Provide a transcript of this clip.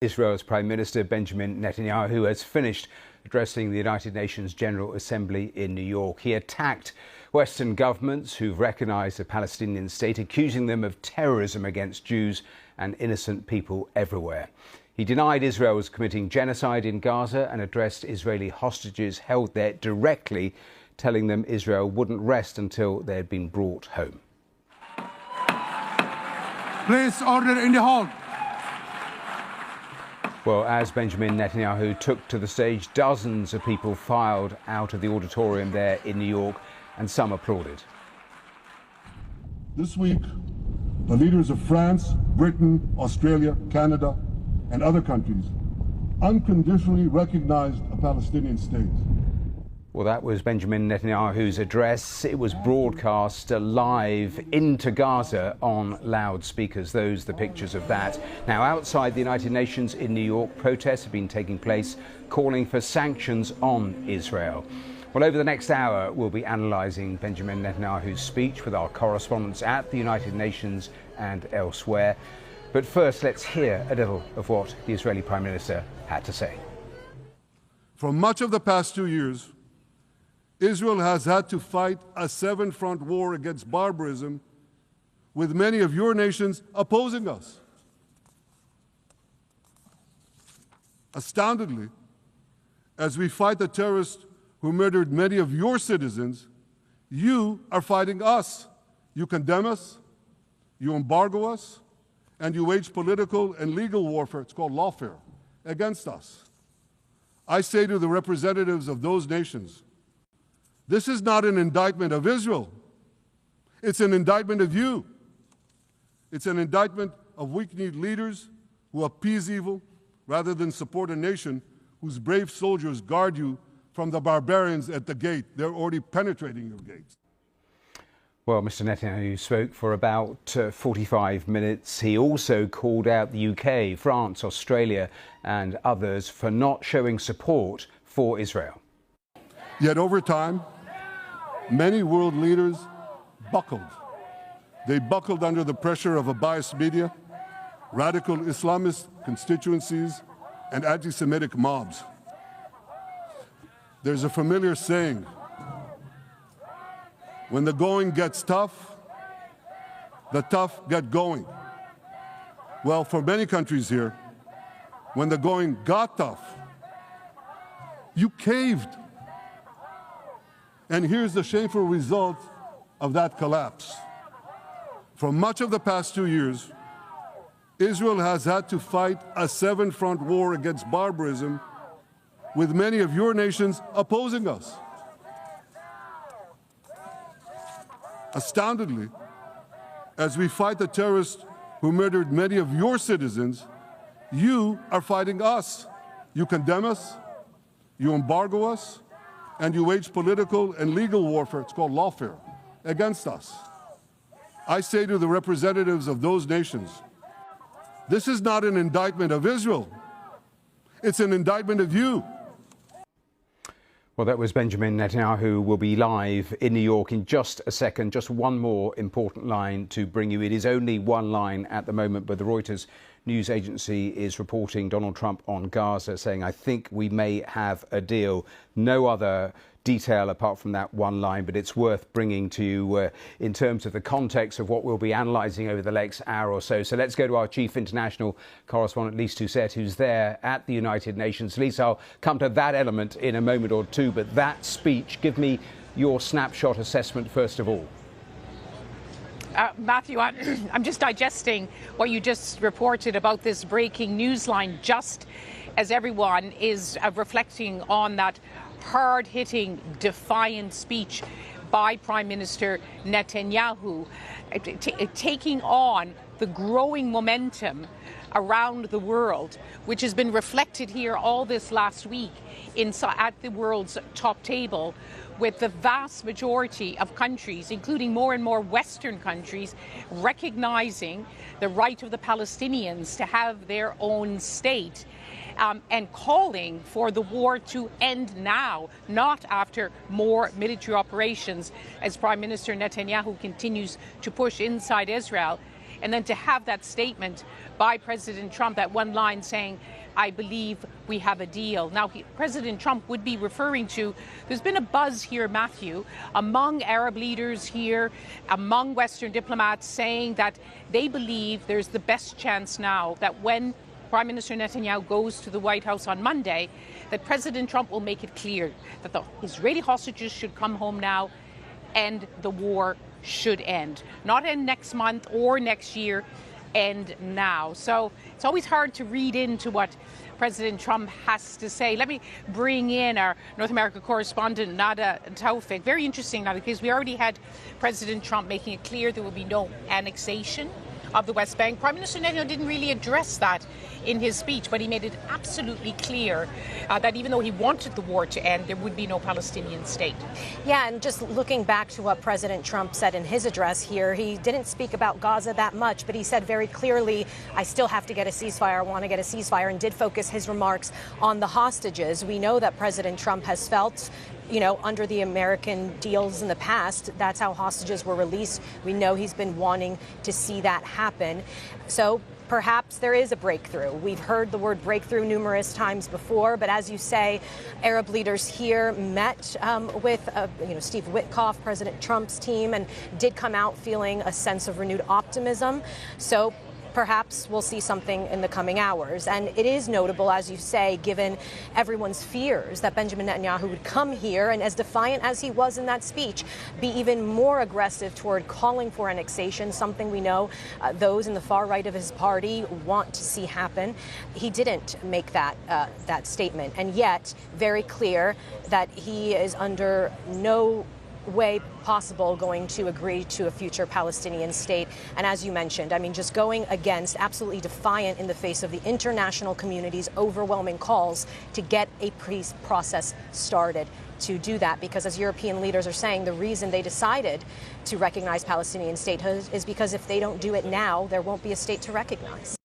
Israel's Prime Minister Benjamin Netanyahu has finished addressing the United Nations General Assembly in New York. He attacked Western governments who've recognised the Palestinian state, accusing them of terrorism against Jews and innocent people everywhere. He denied Israel was committing genocide in Gaza and addressed Israeli hostages held there directly, telling them Israel wouldn't rest until they had been brought home. Please, order in the hall. Well, as Benjamin Netanyahu took to the stage, dozens of people filed out of the auditorium there in New York, and some applauded. This week, the leaders of France, Britain, Australia, Canada, and other countries unconditionally recognized a Palestinian state. Well, that was Benjamin Netanyahu's address. It was broadcast live into Gaza on loudspeakers. Those are the pictures of that. Now, outside the United Nations in New York, protests have been taking place calling for sanctions on Israel. Well, over the next hour, we'll be analysing Benjamin Netanyahu's speech with our correspondents at the United Nations and elsewhere. But first, let's hear a little of what the Israeli Prime Minister had to say. For much of the past 2 years, Israel has had to fight a seven-front war against barbarism, with many of your nations opposing us. Astoundingly, as we fight the terrorists who murdered many of your citizens, you are fighting us. You condemn us, you embargo us, and you wage political and legal warfare, it's called lawfare, against us. I say to the representatives of those nations, this is not an indictment of Israel. It's an indictment of you. It's an indictment of weak-kneed leaders who appease evil rather than support a nation whose brave soldiers guard you from the barbarians at the gate. They're already penetrating your gates. Well, Mr. Netanyahu spoke for about 45 minutes. He also called out the UK, France, Australia and others for not showing support for Israel. Yet over time, many world leaders buckled. They buckled under the pressure of a biased media, radical Islamist constituencies, and anti-Semitic mobs. There's a familiar saying, when the going gets tough, the tough get going. Well, for many countries here, when the going got tough, you caved. And here's the shameful result of that collapse. For much of the past 2 years, Israel has had to fight a seven-front war against barbarism, with many of your nations opposing us. Astoundingly, as we fight the terrorists who murdered many of your citizens, you are fighting us. You condemn us, you embargo us, and you wage political and legal warfare, it's called lawfare, against us. I say to the representatives of those nations, this is not an indictment of Israel. It's an indictment of you. Well, that was Benjamin Netanyahu. Will be live in New York in just a second. Just one more important line to bring you. It is only one line at the moment, but the Reuters news agency is reporting Donald Trump on Gaza, saying, I think we may have a deal. No other detail apart from that one line, but it's worth bringing to you in terms of the context of what we'll be analysing over the next hour or so. So let's go to our chief international correspondent, Lise Doucette, who's there at the United Nations. Lise, I'll come to that element in a moment or two, but that speech, give me your snapshot assessment first of all. Matthew, I'm just digesting what you just reported about this breaking news line, just as everyone is reflecting on that hard-hitting, defiant speech by Prime Minister Netanyahu, taking on the growing momentum around the world, which has been reflected here all this last week at the world's top table, with the vast majority of countries, including more and more Western countries, recognizing the right of the Palestinians to have their own state. And calling for the war to end now, not after more military operations, as Prime Minister Netanyahu continues to push inside Israel. And then to have that statement by President Trump, that one line saying I believe we have a deal. Now, President Trump would be referring to, there's been a buzz here, Matthew, among Arab leaders here, among Western diplomats, saying that they believe there's the best chance now that when Prime Minister Netanyahu goes to the White House on Monday, that President Trump will make it clear that the Israeli hostages should come home now and the war should end. Not end next month or next year, end now. So it's always hard to read into what President Trump has to say. Let me bring in our North America correspondent, Nada Taufik. Very interesting, Nada, because we already had President Trump making it clear there will be no annexation of the West Bank. Prime Minister Netanyahu didn't really address that in his speech, but he made it absolutely clear that even though he wanted the war to end, there would be no Palestinian state. Yeah, and just looking back to what President Trump said in his address here, he didn't speak about Gaza that much, but he said very clearly, I still have to get a ceasefire, I want to get a ceasefire, and did focus his remarks on the hostages. We know that President Trump has felt, under the American deals in the past, that's how hostages were released. We know he's been wanting to see that happen. So perhaps there is a breakthrough. We've heard the word breakthrough numerous times before, but as you say, Arab leaders here met with Steve Witkoff, President Trump's team, and did come out feeling a sense of renewed optimism. So perhaps we'll see something in the coming hours. And it is notable, as you say, given everyone's fears that Benjamin Netanyahu would come here and, as defiant as he was in that speech, be even more aggressive toward calling for annexation, something we know those in the far right of his party want to see happen. He didn't make that statement, and yet very clear that he is under no way possible going to agree to a future Palestinian state. And as you mentioned, just going against, absolutely defiant in the face of the international community's overwhelming calls to get a peace process started. To do that, because as European leaders are saying, the reason they decided to recognize Palestinian statehood is because if they don't do it now, there won't be a state to recognize.